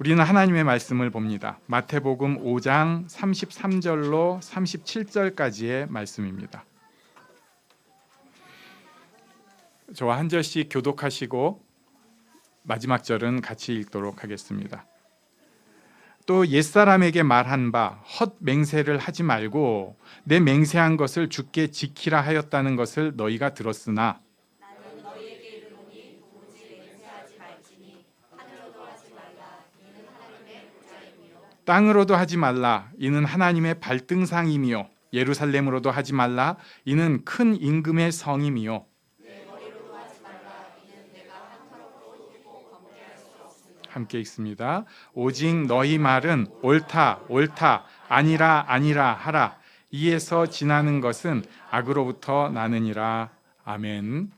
우리는 하나님의 말씀을 봅니다. 마태복음 5장 33절로 37절까지의 말씀입니다. 저와 한 절씩 교독하시고 마지막 절은 같이 읽도록 하겠습니다. 또 옛사람에게 말한 바 헛 맹세를 하지 말고 내 맹세한 것을 주께 지키라 하였다는 것을 너희가 들었으나 나는 너희에게 이르노니 도무지 맹세하지 말지니 하늘로도 하지 말라 이는 하나님의 보좌이며 땅으로도 하지 말라 이는 하나님의 발등상이며 예루살렘으로도 하지 말라 이는 큰 임금의 성임이요 내 머리로도 하지 말라 이는 내가 한터럽고 휘고 범죄할 수 없으니 함께 읽습니다. 오직 너희 말은 옳다 옳다 아니라 아니라 하라 이에서 지나는 것은 악으로부터 나느니라. 아멘.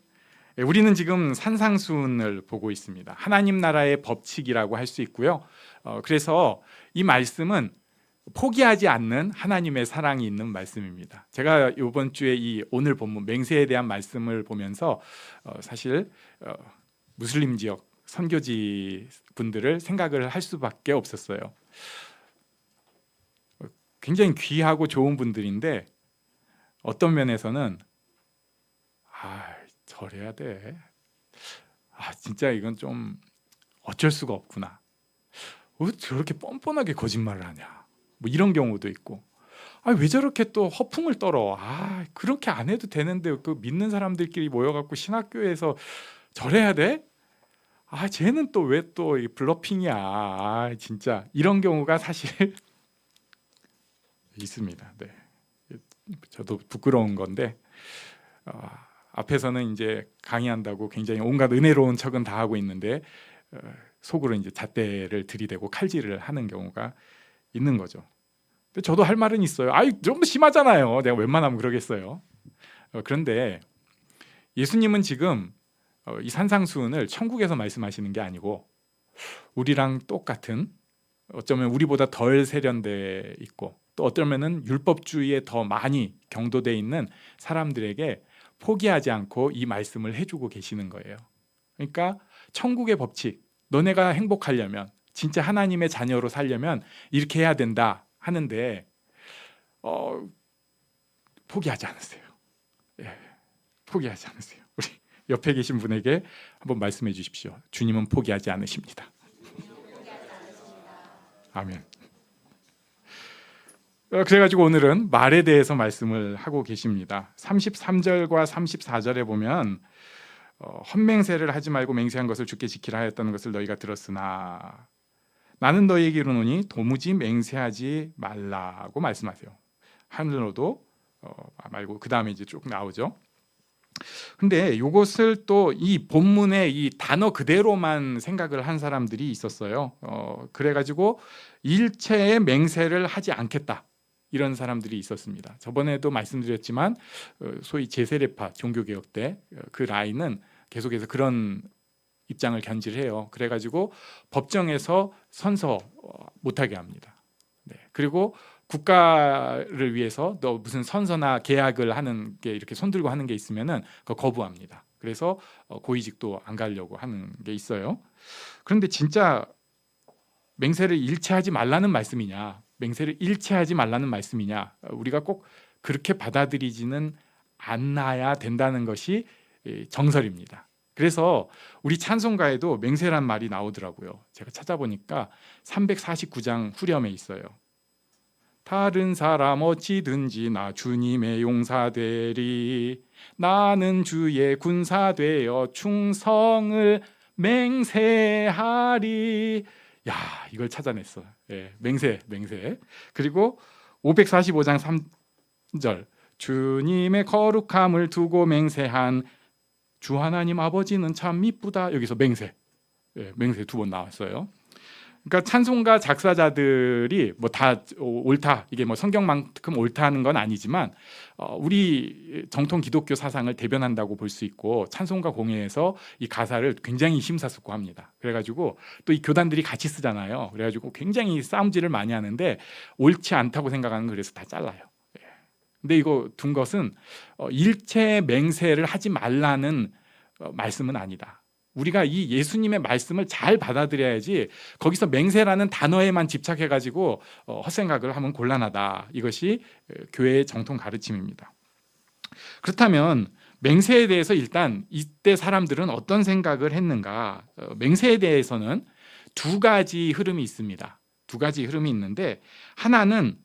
우리는 지금 산상수훈을 보고 있습니다. 하나님 나라의 법칙이라고 할 수 있고요. 그래서 이 말씀은 포기하지 않는 하나님의 사랑이 있는 말씀입니다. 제가 이번 주에 이 오늘 본문 맹세에 대한 말씀을 보면서 사실 무슬림 지역 선교지 분들을 생각을 할 수밖에 없었어요. 굉장히 귀하고 좋은 분들인데 어떤 면에서는 저래야 돼. 진짜 이건 좀 어쩔 수가 없구나. 왜 저렇게 뻔뻔하게 거짓말을 하냐. 뭐 이런 경우도 있고. 왜 저렇게 또 허풍을 떨어. 그렇게 안 해도 되는데 그 믿는 사람들끼리 모여갖고 신학교에서 저래야 돼? 쟤는 또 왜 또 블러핑이야. 진짜 이런 경우가 사실 있습니다. 네. 저도 부끄러운 건데 앞에서는 이제 강의한다고 굉장히 온갖 은혜로운 척은 다 하고 있는데 속으로 이제 잣대를 들이대고 칼질을 하는 경우가 있는 거죠. 근데 저도 할 말은 있어요. 좀 심하잖아요. 내가 웬만하면 그러겠어요. 그런데 예수님은 지금 이 산상수훈을 천국에서 말씀하시는 게 아니고 우리랑 똑같은 어쩌면 우리보다 덜 세련돼 있고 또 어쩌면은 율법주의에 더 많이 경도돼 있는 사람들에게 포기하지 않고 이 말씀을 해주고 계시는 거예요. 그러니까 천국의 법칙, 너네가 행복하려면 진짜 하나님의 자녀로 살려면 이렇게 해야 된다 하는데 포기하지 않으세요. 포기하지 않으세요. 우리 옆에 계신 분에게 한번 말씀해 주십시오. 주님은 포기하지 않으십니다. 아멘. 그래가지고 오늘은 말에 대해서 말씀을 하고 계십니다. 33절과 34절에 보면 헛맹세를 하지 말고 맹세한 것을 주께 지키라 하였다는 것을 너희가 들었으나 나는 너희에게 이르노니 도무지 맹세하지 말라고 말씀하세요. 하늘로도 말고 그 다음에 이제 쭉 나오죠. 근데 이것을 또 이 본문의 이 단어 그대로만 생각을 한 사람들이 있었어요. 그래가지고 일체의 맹세를 하지 않겠다 이런 사람들이 있었습니다. 저번에도 말씀드렸지만 소위 제세례파 종교개혁 때 그 라인은 계속해서 그런 입장을 견지해요. 그래가지고 법정에서 선서 못하게 합니다. 네. 그리고 국가를 위해서 너 무슨 선서나 계약을 하는 게 이렇게 손들고 하는 게 있으면은 그거 거부합니다. 그래서 고위직도 안 가려고 하는 게 있어요. 그런데 진짜 맹세를 일체하지 말라는 말씀이냐, 맹세를 일체하지 말라는 말씀이냐, 우리가 꼭 그렇게 받아들이지는 않아야 된다는 것이 정설입니다. 그래서 우리 찬송가에도 맹세란 말이 나오더라고요. 제가 찾아보니까 349장 후렴에 있어요. 다른 사람 어찌든지 나 주님의 용사되리 나는 주의 군사되어 충성을 맹세하리. 이걸 찾아냈어. 맹세. 그리고 545장 3절 주님의 거룩함을 두고 맹세한 주 하나님 아버지는 참 이쁘다. 여기서 맹세. 맹세 2번 나왔어요. 그러니까 찬송가 작사자들이 뭐 다 옳다, 이게 뭐 성경만큼 옳다는 건 아니지만 우리 정통 기독교 사상을 대변한다고 볼 수 있고 찬송가 공회에서 이 가사를 굉장히 심사숙고합니다. 그래가지고 또 이 교단들이 같이 쓰잖아요. 그래가지고 굉장히 싸움질을 많이 하는데 옳지 않다고 생각하는 거 그래서 다 잘라요. 근데 이거 둔 것은 일체 맹세를 하지 말라는 말씀은 아니다. 우리가 이 예수님의 말씀을 잘 받아들여야지 거기서 맹세라는 단어에만 집착해가지고 헛생각을 하면 곤란하다. 이것이 교회의 정통 가르침입니다. 그렇다면 맹세에 대해서 일단 이때 사람들은 어떤 생각을 했는가? 맹세에 대해서는 두 가지 흐름이 있습니다. 두 가지 흐름이 있는데 하나는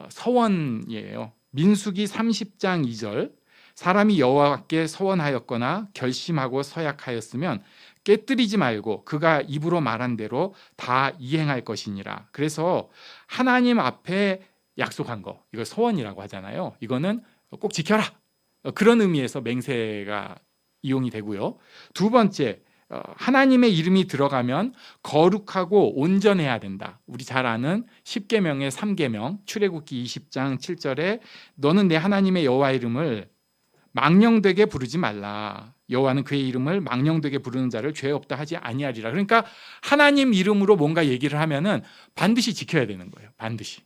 서원이에요. 민수기 30장 2절 사람이 여호와께 서원하였거나 결심하고 서약하였으면 깨뜨리지 말고 그가 입으로 말한 대로 다 이행할 것이니라. 그래서 하나님 앞에 약속한 거, 이걸 서원이라고 하잖아요. 이거는 꼭 지켜라. 그런 의미에서 맹세가 이용이 되고요. 두 번째, 하나님의 이름이 들어가면 거룩하고 온전해야 된다. 우리 잘 아는 10계명의 3계명 출애굽기 20장 7절에 너는 내 하나님의 여호와 이름을 망령되게 부르지 말라. 여호와는 그의 이름을 망령되게 부르는 자를 죄 없다 하지 아니하리라. 그러니까 하나님 이름으로 뭔가 얘기를 하면은 반드시 지켜야 되는 거예요. 반드시.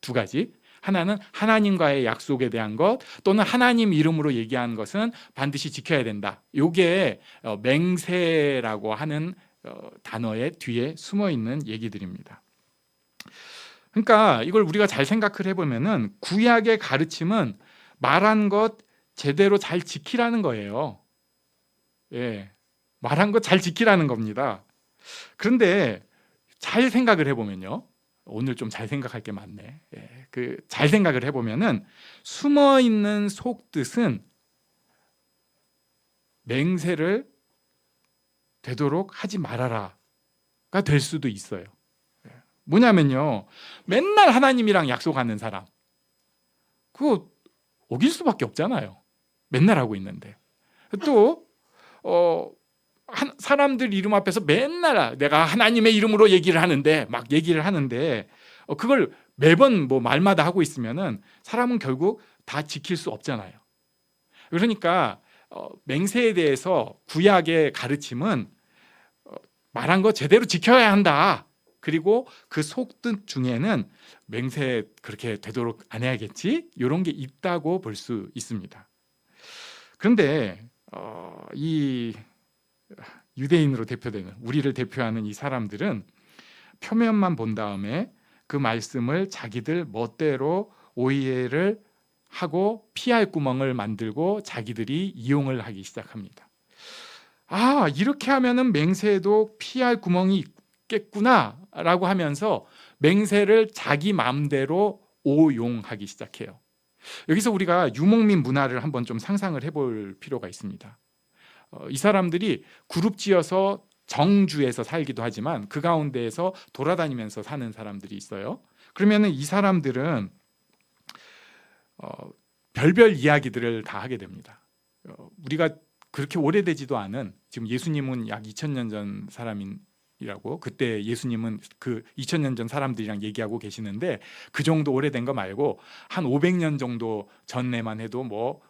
두 가지. 하나는 하나님과의 약속에 대한 것, 또는 하나님 이름으로 얘기하는 것은 반드시 지켜야 된다. 이게 맹세라고 하는 단어의 뒤에 숨어 있는 얘기들입니다. 그러니까 이걸 우리가 잘 생각을 해보면은 구약의 가르침은 말한 것 제대로 잘 지키라는 거예요. 예, 말한 것 잘 지키라는 겁니다. 그런데 잘 생각을 해보면요. 오늘 좀 잘 생각할 게 많네. 예, 잘 생각을 해보면은 숨어 있는 속뜻은 맹세를 되도록 하지 말아라가 될 수도 있어요. 예, 뭐냐면요, 맨날 하나님이랑 약속하는 사람, 그거 어길 수밖에 없잖아요. 맨날 하고 있는데. 또 사람들 이름 앞에서 맨날 내가 하나님의 이름으로 얘기를 하는데 막 얘기를 하는데 그걸 매번 뭐 말마다 하고 있으면은 사람은 결국 다 지킬 수 없잖아요. 그러니까 맹세에 대해서 구약의 가르침은 말한 거 제대로 지켜야 한다. 그리고 그 속뜻 중에는 맹세 그렇게 되도록 안 해야겠지? 이런 게 있다고 볼 수 있습니다. 그런데 이 유대인으로 대표되는, 우리를 대표하는 이 사람들은 표면만 본 다음에 그 말씀을 자기들 멋대로 오해를 하고 피할 구멍을 만들고 자기들이 이용을 하기 시작합니다. 아, 이렇게 하면은 맹세에도 피할 구멍이 있겠구나 라고 하면서 맹세를 자기 마음대로 오용하기 시작해요. 여기서 우리가 유목민 문화를 한번 좀 상상을 해볼 필요가 있습니다. 이 사람들이 그룹 지어서 정주에서 살기도 하지만 그 가운데에서 돌아다니면서 사는 사람들이 있어요. 그러면은 이 사람들은 별별 이야기들을 다 하게 됩니다. 우리가 그렇게 오래되지도 않은, 지금 예수님은 약 2000년 전 사람이라고, 그때 예수님은 그 2000년 전 사람들이랑 얘기하고 계시는데 그 정도 오래된 거 말고 한 500년 정도 전에만 해도 뭐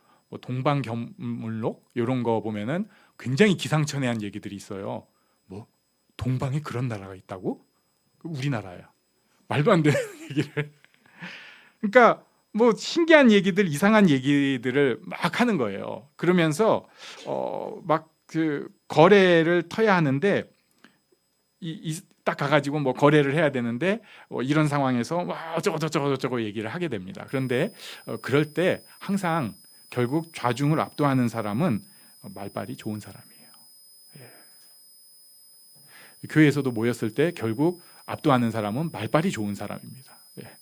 동방견물록 이런 거 보면은 굉장히 기상천외한 얘기들이 있어요. 뭐 동방에 그런 나라가 있다고? 우리나라야. 말도 안 되는 얘기를. 그러니까 뭐 신기한 얘기들, 이상한 얘기들을 막 하는 거예요. 그러면서 막 그 거래를 터야 하는데 딱 가가지고 뭐 거래를 해야 되는데 이런 상황에서 와 어쩌고 얘기를 하게 됩니다. 그런데 그럴 때 항상 결국 좌중을 압도하는 사람은 말빨이 좋은 사람이에요. 예. 교회에서도 모였을 때 결국 압도하는 사람은 말빨이 좋은 사람입니다. 예.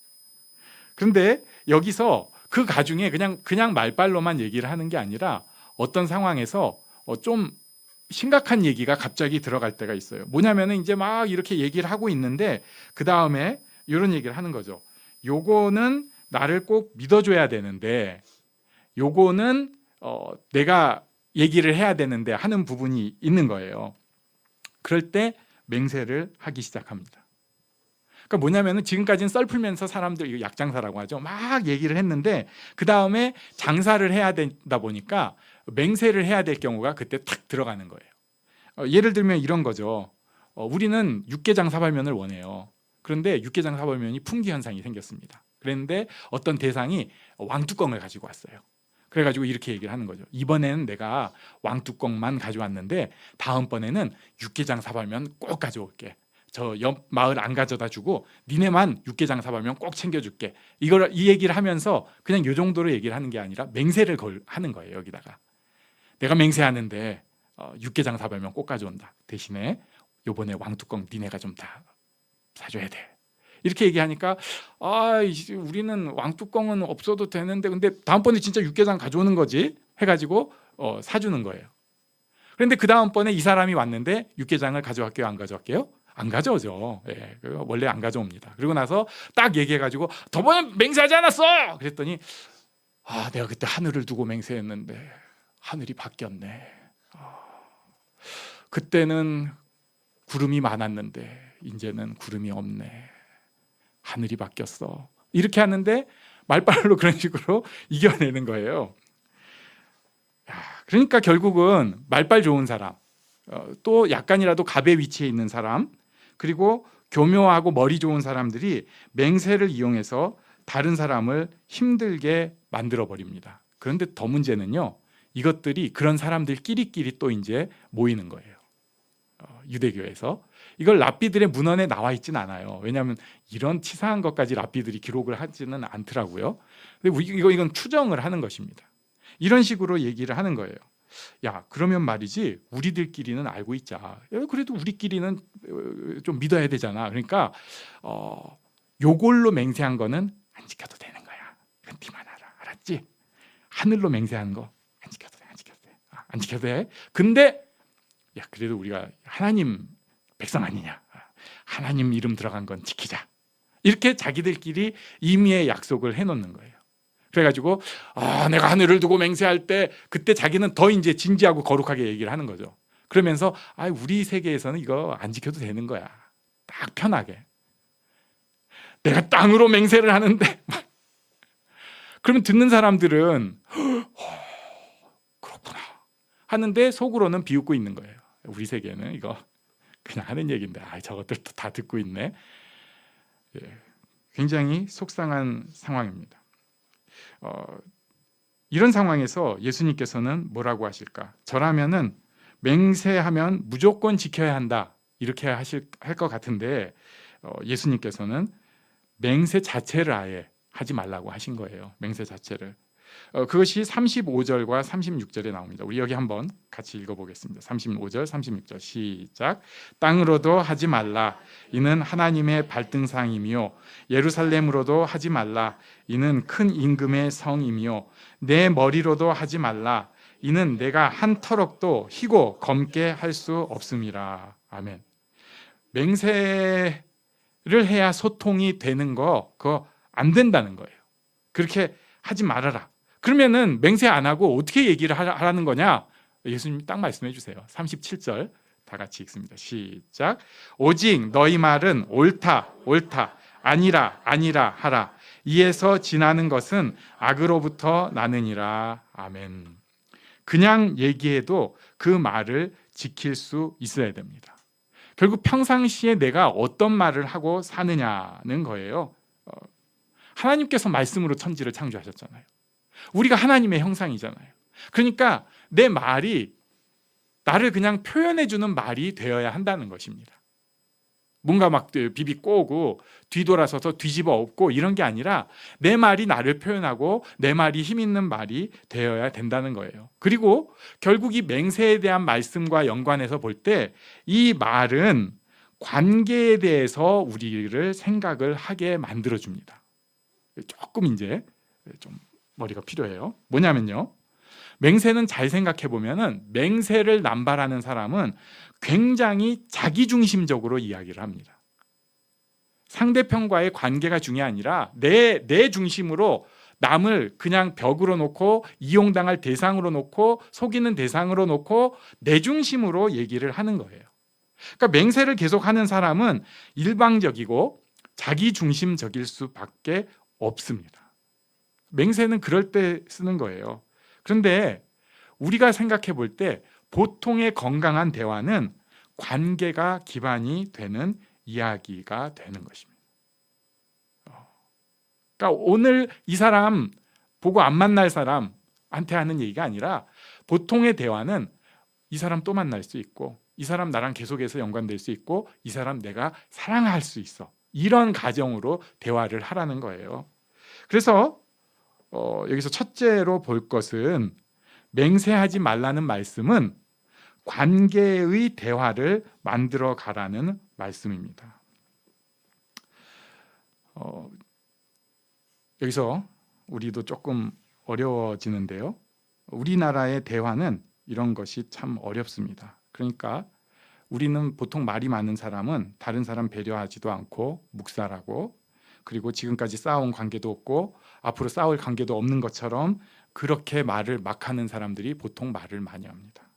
그런데 여기서 그 가중에 그냥 말빨로만 얘기를 하는 게 아니라 어떤 상황에서 좀 심각한 얘기가 갑자기 들어갈 때가 있어요. 뭐냐면은 이제 막 이렇게 얘기를 하고 있는데 그 다음에 이런 얘기를 하는 거죠. 요거는 나를 꼭 믿어줘야 되는데 요거는 내가 얘기를 해야 되는데 하는 부분이 있는 거예요. 그럴 때 맹세를 하기 시작합니다. 그러니까 뭐냐면은 지금까지는 썰 풀면서 사람들, 이거 약장사라고 하죠, 막 얘기를 했는데 그 다음에 장사를 해야 되다 보니까 맹세를 해야 될 경우가 그때 탁 들어가는 거예요. 예를 들면 이런 거죠. 우리는 육개장 사발면을 원해요. 그런데 육개장 사발면이 품귀 현상이 생겼습니다. 그랬는데 어떤 대상이 왕뚜껑을 가지고 왔어요. 그래가지고 이렇게 얘기를 하는 거죠. 이번에는 내가 왕뚜껑만 가져왔는데 다음번에는 육개장 사발면 꼭 가져올게. 저 옆 마을 안 가져다 주고 니네만 육개장 사발면 꼭 챙겨줄게. 이 얘기를 하면서 그냥 요 정도로 얘기를 하는 게 아니라 맹세를 하는 거예요. 여기다가 내가 맹세하는데 육개장 사발면 꼭 가져온다. 대신에 요번에 왕뚜껑 니네가 좀 다 사줘야 돼. 이렇게 얘기하니까 우리는 왕뚜껑은 없어도 되는데 근데 다음번에 진짜 육개장 가져오는 거지 해가지고 사주는 거예요. 그런데 그 다음번에 이 사람이 왔는데 육개장을 가져갈게요, 안 가져갈게요? 안 가져오죠. 예, 원래 안 가져옵니다. 그리고 나서 딱 얘기해가지고 저번에 맹세하지 않았어? 그랬더니 내가 그때 하늘을 두고 맹세했는데 하늘이 바뀌었네. 그때는 구름이 많았는데 이제는 구름이 없네. 하늘이 바뀌었어. 이렇게 하는데 말빨로 그런 식으로 이겨내는 거예요. 그러니까 결국은 말빨 좋은 사람, 또 약간이라도 갑의 위치에 있는 사람, 그리고 교묘하고 머리 좋은 사람들이 맹세를 이용해서 다른 사람을 힘들게 만들어 버립니다. 그런데 더 문제는요, 이것들이 그런 사람들끼리끼리 또 이제 모이는 거예요. 유대교에서 이걸 랍비들의 문헌에 나와 있진 않아요. 왜냐하면 이런 치사한 것까지 랍비들이 기록을 하지는 않더라고요. 근데 이건 추정을 하는 것입니다. 이런 식으로 얘기를 하는 거예요. 야, 그러면 말이지 우리들끼리는 알고 있자. 그래도 우리끼리는 좀 믿어야 되잖아. 그러니까 요걸로 맹세한 거는 안 지켜도 되는 거야. 그건 니만 알아. 알았지? 하늘로 맹세하는 거 안 지켜도 돼. 안 지켜도 돼. 안 지켜도 돼. 근데 야, 그래도 우리가 하나님 백성 아니냐. 하나님 이름 들어간 건 지키자. 이렇게 자기들끼리 임의의 약속을 해놓는 거예요. 그래가지고 내가 하늘을 두고 맹세할 때 그때 자기는 더 이제 진지하고 거룩하게 얘기를 하는 거죠. 그러면서 우리 세계에서는 이거 안 지켜도 되는 거야. 딱 편하게. 내가 땅으로 맹세를 하는데 그러면 듣는 사람들은 그렇구나 하는데 속으로는 비웃고 있는 거예요. 우리 세계는 이거 그냥 하는 얘기인데 저것들도 다 듣고 있네. 굉장히 속상한 상황입니다. 이런 상황에서 예수님께서는 뭐라고 하실까? 저라면은 맹세하면 무조건 지켜야 한다 이렇게 할 것 같은데 예수님께서는 맹세 자체를 아예 하지 말라고 하신 거예요. 맹세 자체를. 그것이 35절과 36절에 나옵니다. 우리 여기 한번 같이 읽어보겠습니다. 35절, 36절 시작. 땅으로도 하지 말라. 이는 하나님의 발등상이며 예루살렘으로도 하지 말라. 이는 큰 임금의 성이며 내 머리로도 하지 말라. 이는 내가 한 터럭도 희고 검게 할 수 없음이라. 아멘. 맹세를 해야 소통이 되는 거 그거 안 된다는 거예요. 그렇게 하지 말아라. 그러면은 맹세 안 하고 어떻게 얘기를 하라는 거냐? 예수님이 딱 말씀해 주세요. 37절 다 같이 읽습니다. 시작. 오직 너희 말은 옳다 옳다 아니라 아니라 하라. 이에서 지나는 것은 악으로부터 나느니라. 아멘. 그냥 얘기해도 그 말을 지킬 수 있어야 됩니다. 결국 평상시에 내가 어떤 말을 하고 사느냐는 거예요. 하나님께서 말씀으로 천지를 창조하셨잖아요. 우리가 하나님의 형상이잖아요. 그러니까 내 말이 나를 그냥 표현해주는 말이 되어야 한다는 것입니다. 뭔가 막 비비 꼬고 뒤돌아서서 뒤집어 엎고 이런 게 아니라 내 말이 나를 표현하고 내 말이 힘 있는 말이 되어야 된다는 거예요. 그리고 결국 이 맹세에 대한 말씀과 연관해서 볼 때 이 말은 관계에 대해서 우리를 생각을 하게 만들어줍니다. 조금 이제 좀 머리가 필요해요. 뭐냐면요, 맹세는 잘 생각해 보면은 맹세를 남발하는 사람은 굉장히 자기중심적으로 이야기를 합니다. 상대편과의 관계가 중요한 아니라 내 중심으로 남을 그냥 벽으로 놓고 이용당할 대상으로 놓고 속이는 대상으로 놓고 내 중심으로 얘기를 하는 거예요. 그러니까 맹세를 계속하는 사람은 일방적이고 자기중심적일 수밖에 없습니다. 맹세는 그럴 때 쓰는 거예요. 그런데 우리가 생각해 볼 때 보통의 건강한 대화는 관계가 기반이 되는 이야기가 되는 것입니다. 그러니까 오늘 이 사람 보고 안 만날 사람 한테 하는 얘기가 아니라 보통의 대화는 이 사람 또 만날 수 있고 이 사람 나랑 계속해서 연관될 수 있고 이 사람 내가 사랑할 수 있어. 이런 가정으로 대화를 하라는 거예요. 그래서 여기서 첫째로 볼 것은 맹세하지 말라는 말씀은 관계의 대화를 만들어 가라는 말씀입니다. 여기서 우리도 조금 어려워지는데요. 우리나라의 대화는 이런 것이 참 어렵습니다. 그러니까 우리는 보통 말이 많은 사람은 다른 사람 배려하지도 않고 묵살하고 그리고 지금까지 쌓아온 관계도 없고 앞으로 쌓을 관계도 없는 것처럼 그렇게 말을 막 하는 사람들이 보통 말을 많이 합니다.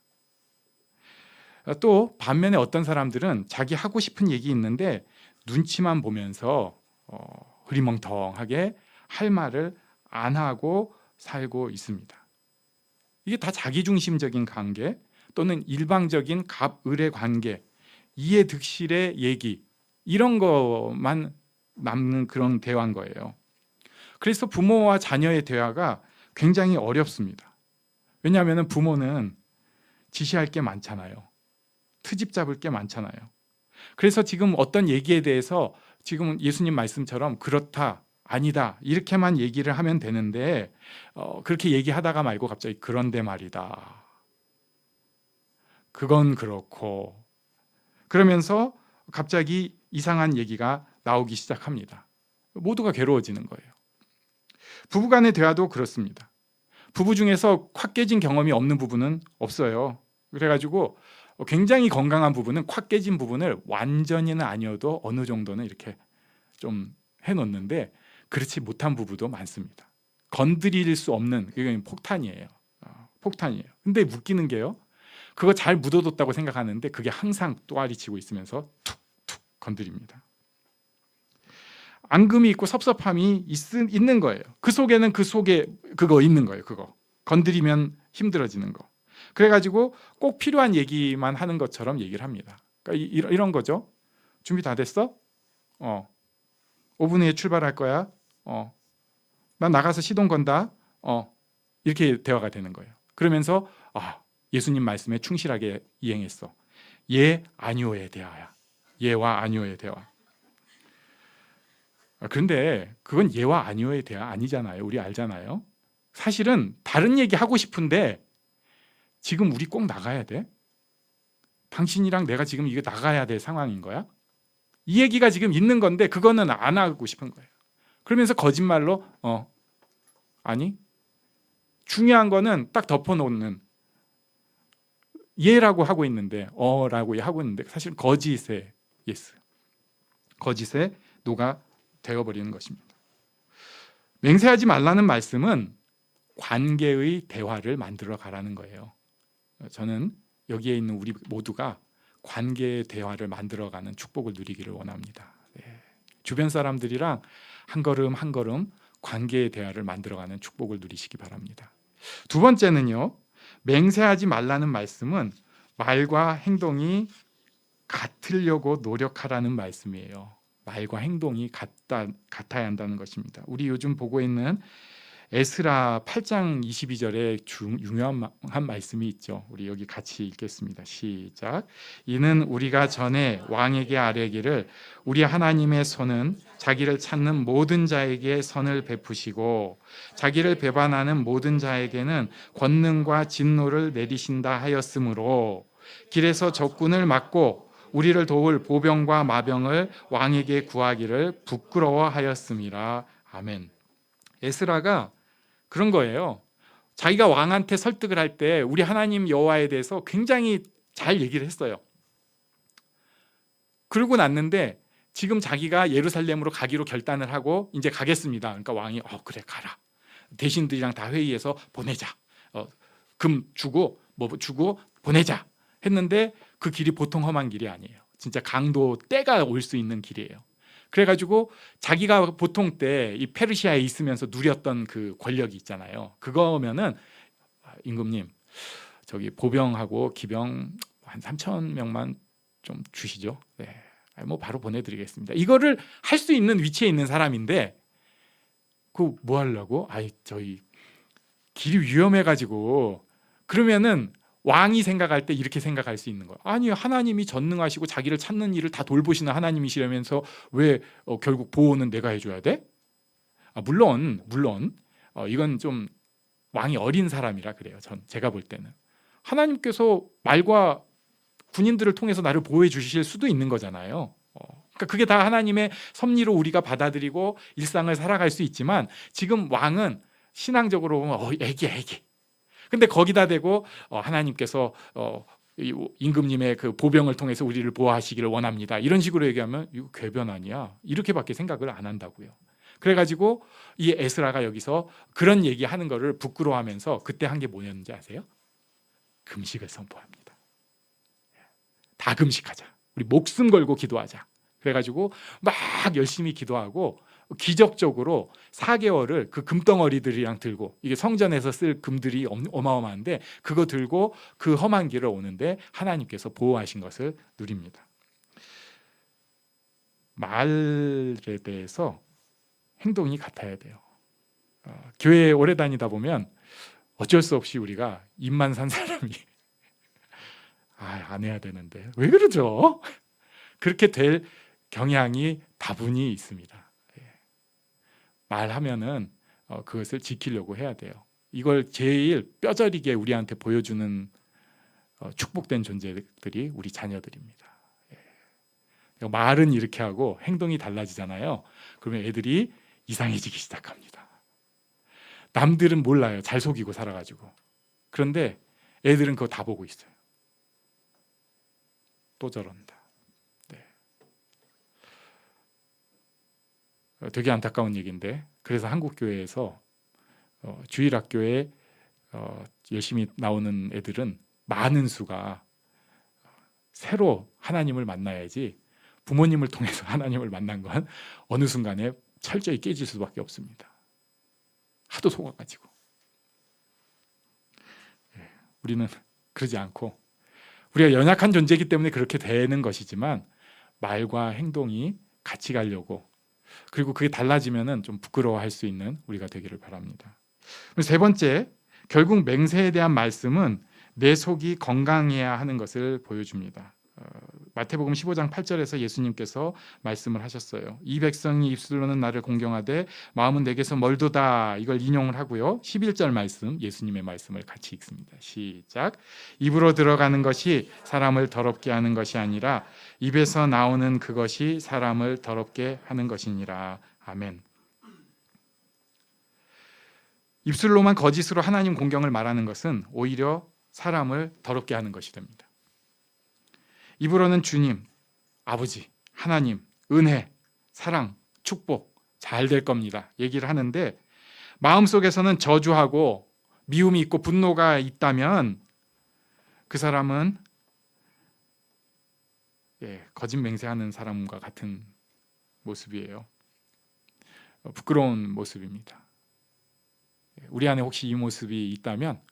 또 반면에 어떤 사람들은 자기 하고 싶은 얘기 있는데 눈치만 보면서 흐리멍텅하게 할 말을 안 하고 살고 있습니다. 이게 다 자기중심적인 관계 또는 일방적인 갑을의 관계, 이해득실의 얘기 이런 것만 남는 그런 대화인 거예요. 그래서 부모와 자녀의 대화가 굉장히 어렵습니다. 왜냐하면 부모는 지시할 게 많잖아요. 트집 잡을 게 많잖아요. 그래서 지금 어떤 얘기에 대해서 지금 예수님 말씀처럼 그렇다, 아니다 이렇게만 얘기를 하면 되는데 그렇게 얘기하다가 말고 갑자기 그런데 말이다. 그건 그렇고 그러면서 갑자기 이상한 얘기가 나오기 시작합니다. 모두가 괴로워지는 거예요. 부부간의 대화도 그렇습니다. 부부 중에서 콱 깨진 경험이 없는 부부는 없어요. 그래가지고 굉장히 건강한 부부는 콱 깨진 부분을 완전히는 아니어도 어느 정도는 이렇게 좀 해놓는데 그렇지 못한 부부도 많습니다. 건드릴 수 없는 그게 폭탄이에요. 폭탄이에요. 근데 웃기는 게요. 그거 잘 묻어뒀다고 생각하는데 그게 항상 또아리 치고 있으면서 툭툭 건드립니다. 앙금이 있고 섭섭함이 있는 거예요. 그 속에는 그 속에 그거 있는 거예요. 그거 건드리면 힘들어지는 거. 그래가지고 꼭 필요한 얘기만 하는 것처럼 얘기를 합니다. 그러니까 이런 거죠. 준비 다 됐어? 5분 후에 출발할 거야. 난 나가서 시동 건다. 이렇게 대화가 되는 거예요. 그러면서 예수님 말씀에 충실하게 이행했어. 예, 아니오의 대화야. 예와 아니오의 대화. 그런데 그건 예와 아니오의 대화 아니잖아요. 우리 알잖아요. 사실은 다른 얘기 하고 싶은데 지금 우리 꼭 나가야 돼? 당신이랑 내가 지금 이거 나가야 될 상황인 거야? 이 얘기가 지금 있는 건데 그거는 안 하고 싶은 거예요. 그러면서 거짓말로 아니 중요한 거는 딱 덮어놓는 예라고 하고 있는데 라고 하고 있는데 사실 거짓의 예스, 거짓의 노가 되어버리는 것입니다. 맹세하지 말라는 말씀은 관계의 대화를 만들어 가라는 거예요. 저는 여기에 있는 우리 모두가 관계의 대화를 만들어가는 축복을 누리기를 원합니다. 주변 사람들이랑 한 걸음 한 걸음 관계의 대화를 만들어가는 축복을 누리시기 바랍니다. 두 번째는요. 맹세하지 말라는 말씀은 말과 행동이 같으려고 노력하라는 말씀이에요. 말과 행동이 같아야 한다는 것입니다. 우리 요즘 보고 있는 에스라 8장 22절에 중요한 말씀이 있죠. 우리 여기 같이 읽겠습니다. 시작. 이는 우리가 전에 왕에게 아뢰기를 우리 하나님의 손은 자기를 찾는 모든 자에게 선을 베푸시고 자기를 배반하는 모든 자에게는 권능과 진노를 내리신다 하였으므로 길에서 적군을 막고 우리를 도울 보병과 마병을 왕에게 구하기를 부끄러워하였음이라. 아멘. 에스라가 그런 거예요. 자기가 왕한테 설득을 할 때 우리 하나님 여호와에 대해서 굉장히 잘 얘기를 했어요. 그러고 났는데 지금 자기가 예루살렘으로 가기로 결단을 하고 이제 가겠습니다. 그러니까 왕이 그래 가라. 대신들이랑 다 회의해서 보내자. 금 주고 뭐 주고 보내자 했는데 그 길이 보통 험한 길이 아니에요. 진짜 강도 때가 올 수 있는 길이에요. 그래가지고 자기가 보통 때 이 페르시아에 있으면서 누렸던 그 권력이 있잖아요. 그거면은 임금님 저기 보병하고 기병 한 3,000명만 좀 주시죠. 네, 뭐 바로 보내드리겠습니다. 이거를 할 수 있는 위치에 있는 사람인데 그 뭐 하려고? 저희 길이 위험해가지고 그러면은 왕이 생각할 때 이렇게 생각할 수 있는 거예요. 아니 하나님이 전능하시고 자기를 찾는 일을 다 돌보시는 하나님이시라면서 왜 결국 보호는 내가 해줘야 돼? 물론 이건 좀 왕이 어린 사람이라 그래요. 제가 볼 때는 하나님께서 말과 군인들을 통해서 나를 보호해 주실 수도 있는 거잖아요. 그러니까 그게 다 하나님의 섭리로 우리가 받아들이고 일상을 살아갈 수 있지만 지금 왕은 신앙적으로 보면 애기. 근데 거기다 대고 하나님께서 임금님의 그 보병을 통해서 우리를 보호하시기를 원합니다. 이런 식으로 얘기하면 이거 궤변 아니야. 이렇게밖에 생각을 안 한다고요. 그래가지고 이 에스라가 여기서 그런 얘기하는 거를 부끄러워하면서 그때 한 게 뭐였는지 아세요? 금식을 선포합니다. 다 금식하자. 우리 목숨 걸고 기도하자. 그래가지고 막 열심히 기도하고 기적적으로 4개월을 그 금덩어리들이랑 들고, 이게 성전에서 쓸 금들이 어마어마한데 그거 들고 그 험한 길을 오는데 하나님께서 보호하신 것을 누립니다. 말에 대해서 행동이 같아야 돼요. 교회에 오래 다니다 보면 어쩔 수 없이 우리가 입만 산 사람이 안 해야 되는데 왜 그러죠? 그렇게 될 경향이 다분히 있습니다. 말하면은 그것을 지키려고 해야 돼요. 이걸 제일 뼈저리게 우리한테 보여주는 축복된 존재들이 우리 자녀들입니다. 말은 이렇게 하고 행동이 달라지잖아요. 그러면 애들이 이상해지기 시작합니다. 남들은 몰라요. 잘 속이고 살아가지고. 그런데 애들은 그거 다 보고 있어요. 또 저런다. 되게 안타까운 얘기인데, 그래서 한국 교회에서 주일학교에 열심히 나오는 애들은 많은 수가 새로 하나님을 만나야지 부모님을 통해서 하나님을 만난 건 어느 순간에 철저히 깨질 수밖에 없습니다. 하도 속아가지고. 우리는 그러지 않고, 우리가 연약한 존재이기 때문에 그렇게 되는 것이지만 말과 행동이 같이 가려고, 그리고 그게 달라지면은 좀 부끄러워할 수 있는 우리가 되기를 바랍니다. 세 번째, 결국 맹세에 대한 말씀은 내 속이 건강해야 하는 것을 보여줍니다. 마태복음 15장 8절에서 예수님께서 말씀을 하셨어요. 이 백성이 입술로는 나를 공경하되 마음은 내게서 멀도다. 이걸 인용을 하고요. 11절 말씀, 예수님의 말씀을 같이 읽습니다. 시작. 입으로 들어가는 것이 사람을 더럽게 하는 것이 아니라 입에서 나오는 그것이 사람을 더럽게 하는 것이니라. 아멘. 입술로만 거짓으로 하나님 공경을 말하는 것은 오히려 사람을 더럽게 하는 것이 됩니다. 입으로는 주님, 아버지, 하나님, 은혜, 사랑, 축복 잘 될 겁니다 얘기를 하는데, 마음속에서는 저주하고 미움이 있고 분노가 있다면 그 사람은 거짓 맹세하는 사람과 같은 모습이에요. 부끄러운 모습입니다. 우리 안에 혹시 이 모습이 있다면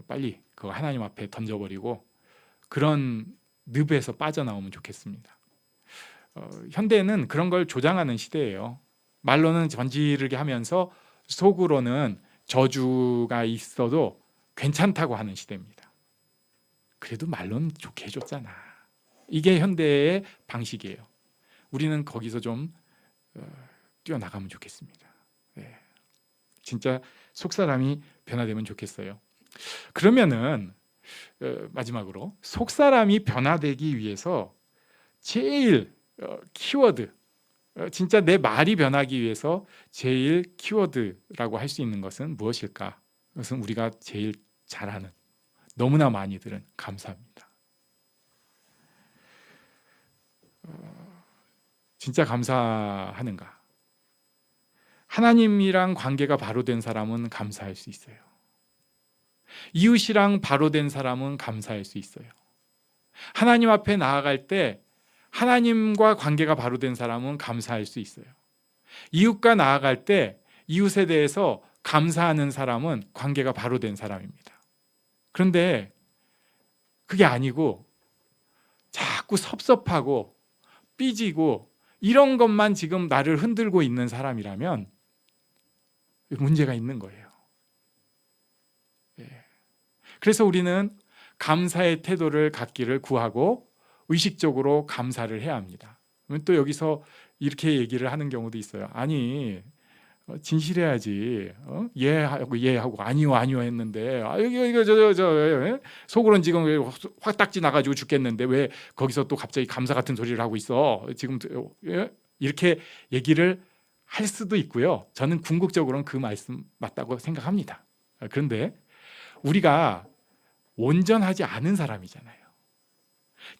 빨리 그거 하나님 앞에 던져버리고 그런 늪에서 빠져나오면 좋겠습니다. 현대는 그런 걸 조장하는 시대예요. 말로는 전지르게 하면서 속으로는 저주가 있어도 괜찮다고 하는 시대입니다. 그래도 말로는 좋게 해줬잖아. 이게 현대의 방식이에요. 우리는 거기서 좀 뛰어나가면 좋겠습니다. 진짜 속사람이 변화되면 좋겠어요. 그러면은 마지막으로 속사람이 변화되기 위해서 제일 키워드, 진짜 내 말이 변하기 위해서 제일 키워드라고 할 수 있는 것은 무엇일까? 그것은 우리가 제일 잘하는, 너무나 많이 들은 감사합니다. 진짜 감사하는가? 하나님이랑 관계가 바로 된 사람은 감사할 수 있어요. 이웃이랑 바로 된 사람은 감사할 수 있어요. 하나님 앞에 나아갈 때 하나님과 관계가 바로 된 사람은 감사할 수 있어요. 이웃과 나아갈 때 이웃에 대해서 감사하는 사람은 관계가 바로 된 사람입니다. 그런데 그게 아니고 자꾸 섭섭하고 삐지고 이런 것만 지금 나를 흔들고 있는 사람이라면 문제가 있는 거예요. 그래서 우리는 감사의 태도를 갖기를 구하고 의식적으로 감사를 해야 합니다. 또 여기서 이렇게 얘기를 하는 경우도 있어요. 아니 진실해야지. 예하고 아니요 아니요 했는데 이거 저 속으로는 지금 화딱지 나가지고 죽겠는데 왜 거기서 또 갑자기 감사 같은 소리를 하고 있어? 지금 이렇게 얘기를 할 수도 있고요. 저는 궁극적으로는 그 말씀 맞다고 생각합니다. 그런데 우리가 온전하지 않은 사람이잖아요.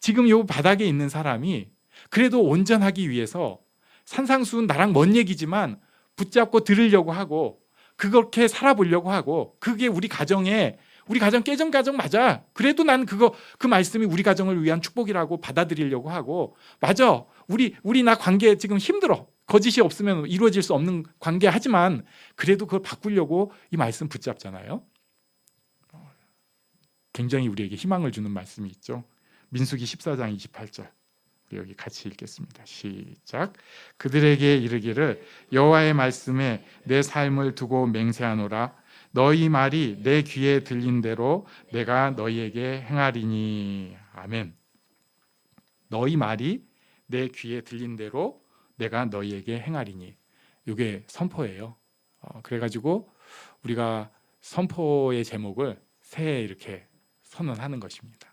지금 요 바닥에 있는 사람이 그래도 온전하기 위해서 산상수훈 나랑 먼 얘기지만 붙잡고 들으려고 하고 그렇게 살아보려고 하고 그게 우리 가정 깨정 가정 맞아. 그래도 난 그 말씀이 우리 가정을 위한 축복이라고 받아들이려고 하고 맞아. 우리 나 관계 지금 힘들어. 거짓이 없으면 이루어질 수 없는 관계 하지만 그래도 그걸 바꾸려고 이 말씀 붙잡잖아요. 굉장히 우리에게 희망을 주는 말씀이 있죠. 민수기 14장 28절. 우리 여기 같이 읽겠습니다. 시작. 그들에게 이르기를 여호와의 말씀에 내 삶을 두고 맹세하노라. 너희 말이 내 귀에 들린 대로 내가 너희에게 행하리니. 아멘. 너희 말이 내 귀에 들린 대로 내가 너희에게 행하리니. 이게 선포예요. 그래가지고 우리가 선포의 제목을 새해 이렇게 선언하는 것입니다.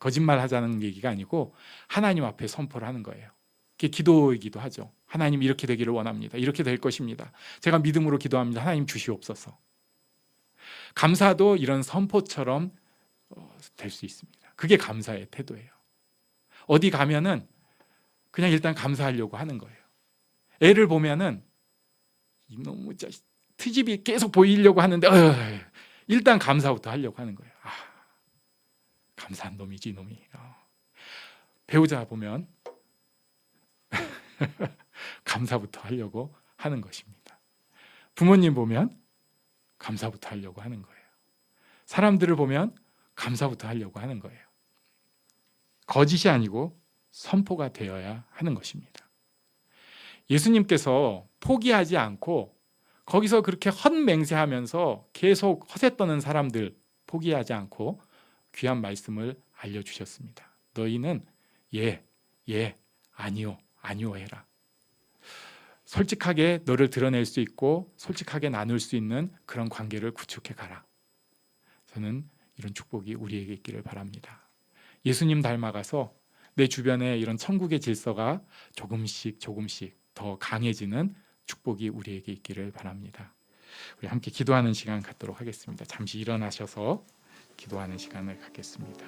거짓말 하자는 얘기가 아니고 하나님 앞에 선포를 하는 거예요. 그게 기도이기도 하죠. 하나님 이렇게 되기를 원합니다. 이렇게 될 것입니다. 제가 믿음으로 기도합니다. 하나님 주시옵소서. 감사도 이런 선포처럼 될 수 있습니다. 그게 감사의 태도예요. 어디 가면은 그냥 일단 감사하려고 하는 거예요. 애를 보면은 이놈의 자식 트집이 계속 보이려고 하는데 일단 감사부터 하려고 하는 거예요. 감사한 놈이지 이놈이. 배우자 보면 감사부터 하려고 하는 것입니다. 부모님 보면 감사부터 하려고 하는 거예요. 사람들을 보면 감사부터 하려고 하는 거예요. 거짓이 아니고 선포가 되어야 하는 것입니다. 예수님께서 포기하지 않고 거기서 그렇게 헛맹세하면서 계속 허세 떠는 사람들 포기하지 않고 귀한 말씀을 알려주셨습니다. 너희는 아니요 해라. 솔직하게 너를 드러낼 수 있고 솔직하게 나눌 수 있는 그런 관계를 구축해 가라. 저는 이런 축복이 우리에게 있기를 바랍니다. 예수님 닮아가서 내 주변에 이런 천국의 질서가 조금씩 더 강해지는 축복이 우리에게 있기를 바랍니다. 우리 함께 기도하는 시간 갖도록 하겠습니다. 잠시 일어나셔서 기도하는 시간을 갖겠습니다.